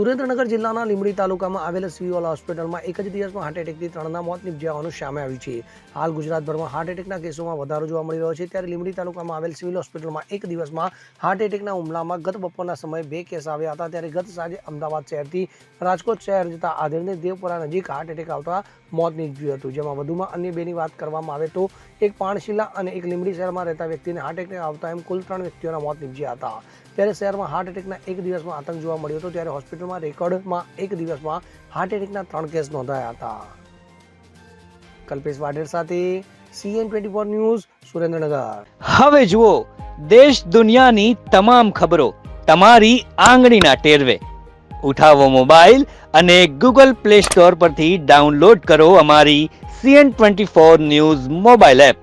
સુરેન્દ્રનગર જિલ્લાના લીંબડી તાલુકામાં આવેલ સિવિલ હોસ્પિટલમાં એક જ દિવસમાં હાર્ટ એટેકથી 3ના મોત નિપજ્યાનું સામે આવ્યું છે. હાલ ગુજરાતભરમાં હાર્ટ એટેકના કેસોમાં વધારો જોવા મળી રહ્યો છે. ત્યારે લીંબડી તાલુકામાં આવેલ સિવિલ હોસ્પિટલમાં એક દિવસમાં હાર્ટ એટેકના હુમલામાં ગત બપોરના સમયે 2 કેસ આવ્યા હતા. ત્યારે ગત સાંજે અમદાવાદ શહેરથી રાજકોટ શહેર જતા આધેડને દેવપુરા નજીક હાર્ટ એટેક આવતા મોત નીપજ્યું હતું. જેમાં વધુમાં અન્ય બેની વાત કરવામાં આવે તો એક પાણશીલા અને એક લીંબડી શહેરમાં રહેતા વ્યક્તિને હાર્ટ એટેક આવતા એમ કુલ 3 વ્યક્તિઓના મોત નીપજ્યા હતા. ત્યારે શહેરમાં હાર્ટ એટેકના એક દિવસમાં આતંક જોવા મળ્યો હતો. ત્યારે હોસ્પિટલમાં રેકોર્ડમાં એક દિવસમાં હાર્ટ એટેકના 3 કેસ નોંધાયા હતા. કલ્પેશ વાઢેર સાથે CN24 ન્યૂઝ સુરેન્દ્રનગર. હવે જુઓ દેશ દુનિયાની તમામ ખબરો તમારી આંગળીના ટેરવે. ઉઠાવો મોબાઈલ અને Google Play Store પરથી ડાઉનલોડ કરો અમારી CN24 ન્યૂઝ મોબાઈલ એપ.